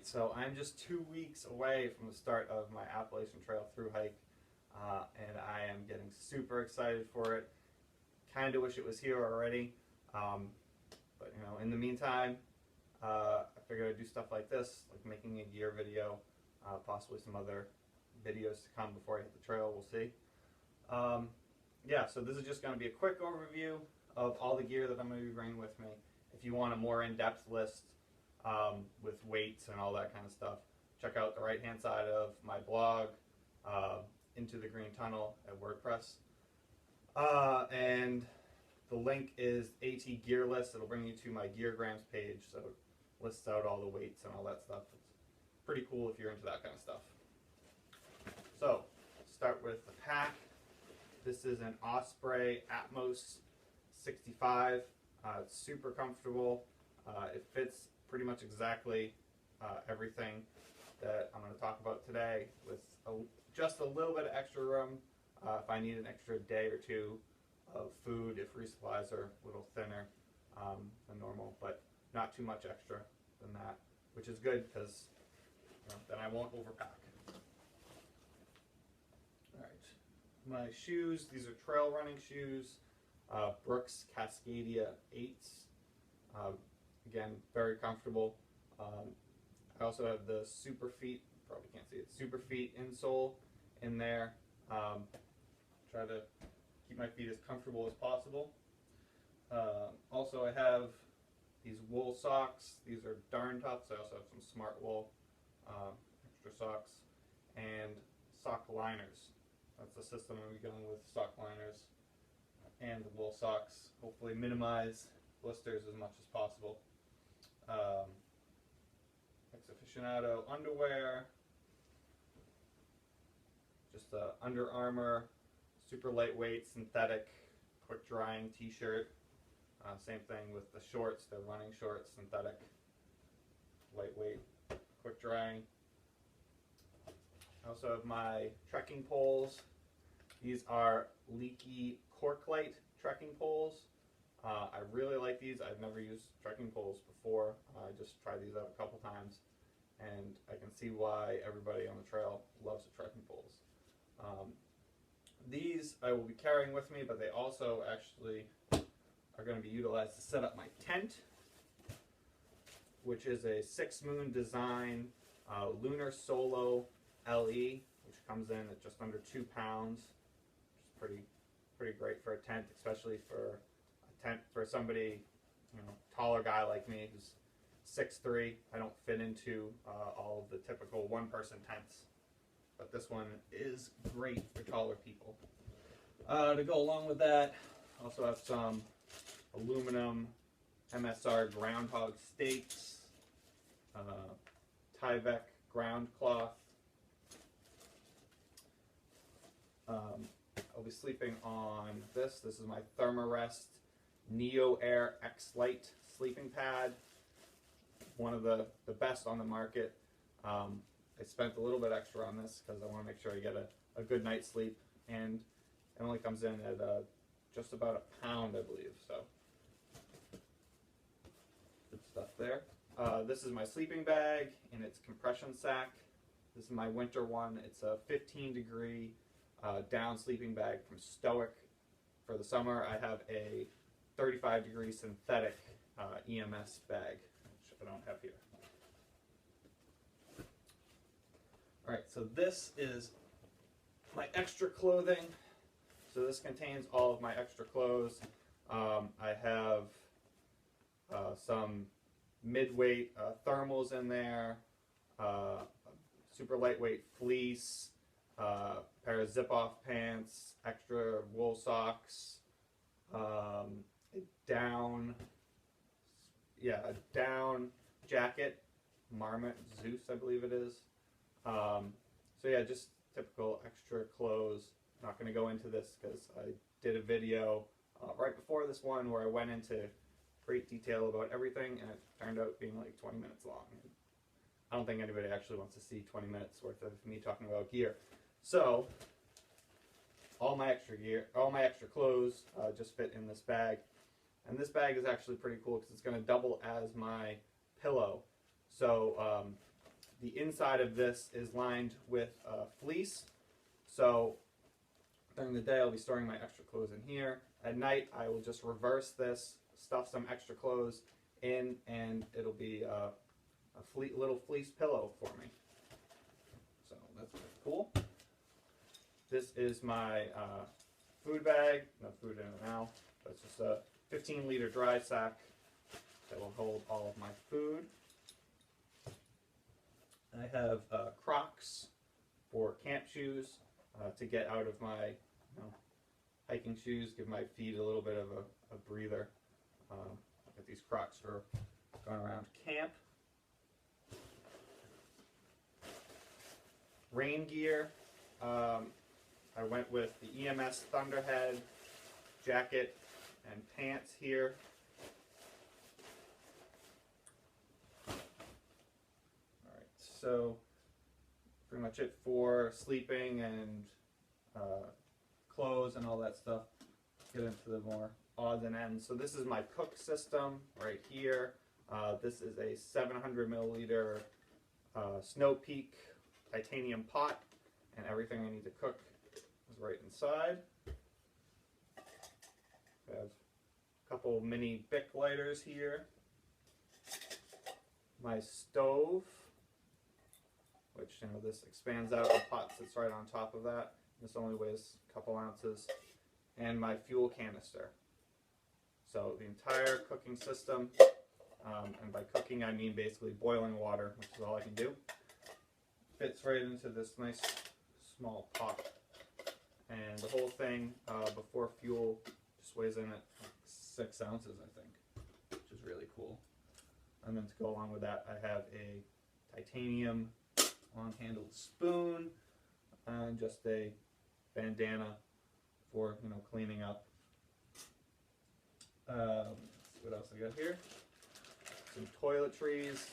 Alright, so I'm just 2 weeks away from the start of my Appalachian Trail thru hike, and I am getting super excited for it. Kind of wish it was here already, but in the meantime, I figured I'd do stuff like this, like making a gear video, possibly some other videos to come before I hit the trail, we'll see. Yeah, so this is just going to be a quick overview of all the gear that I'm going to be bringing with me. If you want a more in-depth list with weights and all that kind of stuff, check out the right-hand side of my blog, Into the Green Tunnel at WordPress. And the link is AT Gear List. It'll bring you to my Geargrams page, so it lists out all the weights and all that stuff. It's pretty cool if you're into that kind of stuff. So, start with the pack. This is an Osprey Atmos 65. It's super comfortable. It fits pretty much exactly everything that I'm going to talk about today, with just a little bit of extra room if I need an extra day or two of food, if resupplies are a little thinner than normal, but not too much extra than that, which is good because then I won't overpack. Alright, my shoes, these are trail running shoes, Brooks Cascadia 8s. Again, very comfortable. I also have the Superfeet, probably can't see it, Superfeet insole in there. Try to keep my feet as comfortable as possible. Also, I have these wool socks. These are darn tough. So I also have some Smart Wool extra socks and sock liners. That's the system I'm going with, sock liners and the wool socks. Hopefully minimize blisters as much as possible. Ex-Aficionado underwear, just a Under Armour super lightweight synthetic quick drying t-shirt. Same thing with the shorts, they're running shorts, synthetic, lightweight, quick drying. I also have my trekking poles. These are Leaky Corklite trekking poles. I really like these. I've never used trekking poles before. I just tried these out a couple times, and I can see why everybody on the trail loves the trekking poles. These I will be carrying with me, but they also actually are going to be utilized to set up my tent, which is a 6 Moon Design Lunar Solo LE, which comes in at just under 2 pounds, which is pretty great for a tent, especially for for somebody, taller guy like me who's 6'3". I don't fit into all of the typical one-person tents, but this one is great for taller people. To go along with that, I also have some aluminum MSR groundhog stakes, Tyvek ground cloth. I'll be sleeping on this. This is my Thermarest Neo Air X Lite sleeping pad, one of the best on the market. I spent a little bit extra on this because I want to make sure I get a good night's sleep, and it only comes in at just about a pound, I believe. So good stuff there. This is my sleeping bag in its compression sack. This is my winter one. It's a 15-degree down sleeping bag from Stoic. For the summer, I have a 35-degree synthetic EMS bag, which I don't have here. Alright, so this is my extra clothing. So this contains all of my extra clothes. I have some mid-weight thermals in there, super lightweight fleece, pair of zip-off pants, extra wool socks, a down jacket, Marmot Zeus, I believe it is. So yeah, just typical extra clothes. Not going to go into this because I did a video right before this one where I went into great detail about everything, and it turned out being like 20 minutes long. I don't think anybody actually wants to see 20 minutes worth of me talking about gear. So all my extra gear, all my extra clothes just fit in this bag. And this bag is actually pretty cool because it's going to double as my pillow. So the inside of this is lined with fleece. So during the day, I'll be storing my extra clothes in here. At night, I will just reverse this, stuff some extra clothes in, and it'll be a little fleece pillow for me. So that's pretty cool. This is my food bag. No food in it now, but it's just a 15-liter dry sack that will hold all of my food. I have Crocs for camp shoes to get out of my hiking shoes, give my feet a little bit of a breather. Get these Crocs for going around camp. Rain gear. I went with the EMS Thunderhead jacket and pants here. Alright, so pretty much it for sleeping and clothes and all that stuff. Get into the more odds and ends. So this is my cook system right here. This is a 700 milliliter Snow Peak titanium pot, and everything I need to cook is right inside. I have a couple mini Bic lighters here. My stove, which this expands out, the pot sits right on top of that. This only weighs a couple ounces. And my fuel canister. So the entire cooking system, and by cooking I mean basically boiling water, which is all I can do, fits right into this nice small pot. And the whole thing, before fuel, just weighs in at 6 ounces, I think, which is really cool. And then to go along with that, I have a titanium long-handled spoon and just a bandana for cleaning up. What else I got here? Some toiletries.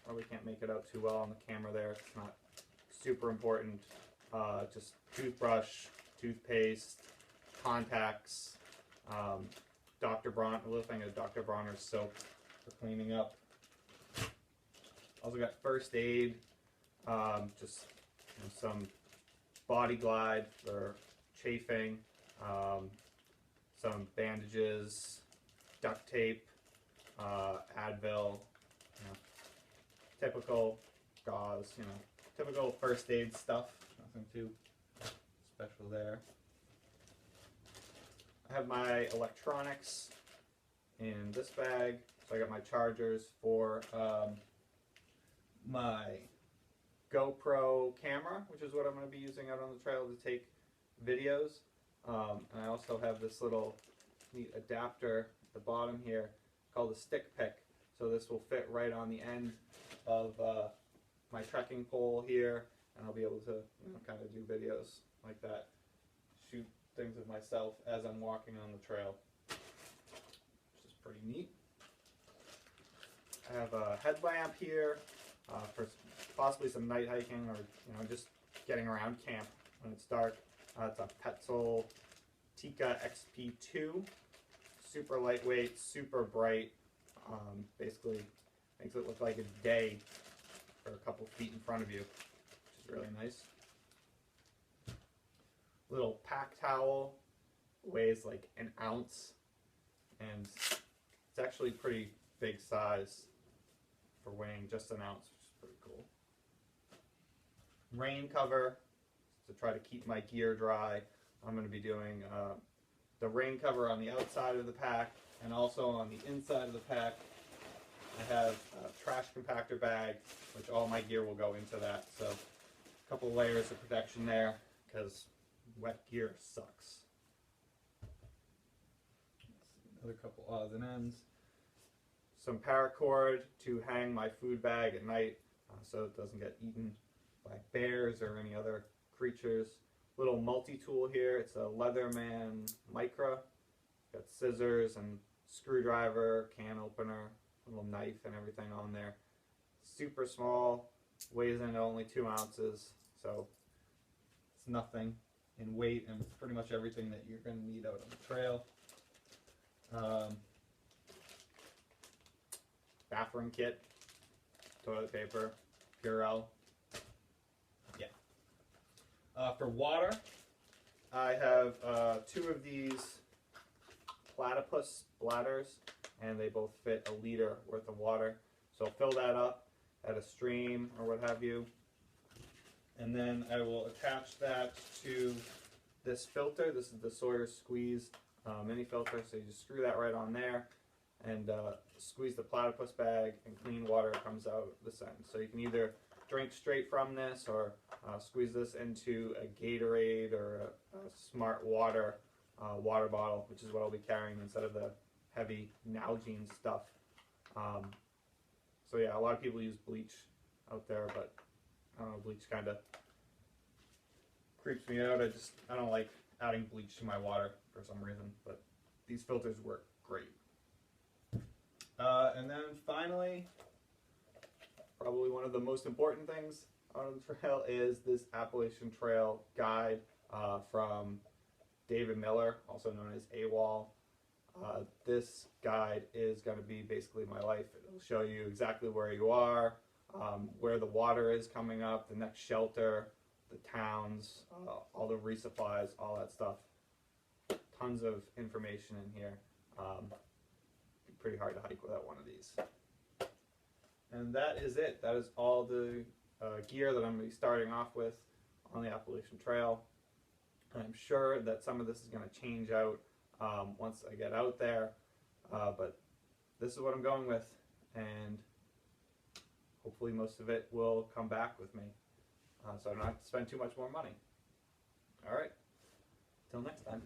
Probably can't make it out too well on the camera there. It's not super important. Just toothbrush, toothpaste, contacts, Dr. Bronner, a little thing of Dr. Bronner's soap for cleaning up. Also got first aid, just some Body Glide for chafing, some bandages, duct tape, Advil, typical gauze, typical first aid stuff. Nothing too special there. I have my electronics in this bag. So I got my chargers for my GoPro camera, which is what I'm going to be using out on the trail to take videos. And I also have this little neat adapter at the bottom here called a stick pick. So this will fit right on the end of my trekking pole here, and I'll be able to kind of do videos like that, shoot things of myself as I'm walking on the trail, which is pretty neat. I have a headlamp here for possibly some night hiking or just getting around camp when it's dark. It's a Petzl Tika XP2, super lightweight, super bright. Basically makes it look like a day for a couple feet in front of you, which is really nice. Little pack towel, weighs like an ounce, and it's actually pretty big size for weighing just an ounce, which is pretty cool. Rain cover to try to keep my gear dry. I'm going to be doing the rain cover on the outside of the pack, and also on the inside of the pack I have a trash compactor bag, which all my gear will go into that. So a couple layers of protection there, because wet gear sucks. Another couple odds and ends. Some paracord to hang my food bag at night so it doesn't get eaten by bears or any other creatures. Little multi-tool here. It's a Leatherman Micra. Got scissors and screwdriver, can opener, little knife and everything on there. Super small, weighs in only 2 ounces, so it's nothing in weight, and it's pretty much everything that you're going to need out on the trail. Bathroom kit, toilet paper, Purell. Yeah. For water, I have 2 of these platypus bladders, and they both fit a liter worth of water. So I'll fill that up at a stream or what have you, and then I will attach that to this filter. This is the Sawyer Squeeze mini filter, so you just screw that right on there and squeeze the platypus bag, and clean water comes out this end. So you can either drink straight from this or squeeze this into a Gatorade or a Smart Water water bottle, which is what I'll be carrying instead of the heavy Nalgene stuff. So yeah, a lot of people use bleach out there, but I don't know, bleach kind of creeps me out. I don't like adding bleach to my water for some reason, but these filters work great. And then finally, probably one of the most important things on the trail is this Appalachian Trail guide from David Miller, also known as AWOL. This guide is going to be basically my life. It'll show you exactly where you are, where the water is coming up, the next shelter, the towns, all the resupplies, all that stuff. Tons of information in here. Be pretty hard to hike without one of these. And that is it. That is all the gear that I'm going to be starting off with on the Appalachian Trail. I'm sure that some of this is going to change out once I get out there, but this is what I'm going with, and hopefully most of it will come back with me, so I don't have to spend too much more money. Alright, till next time.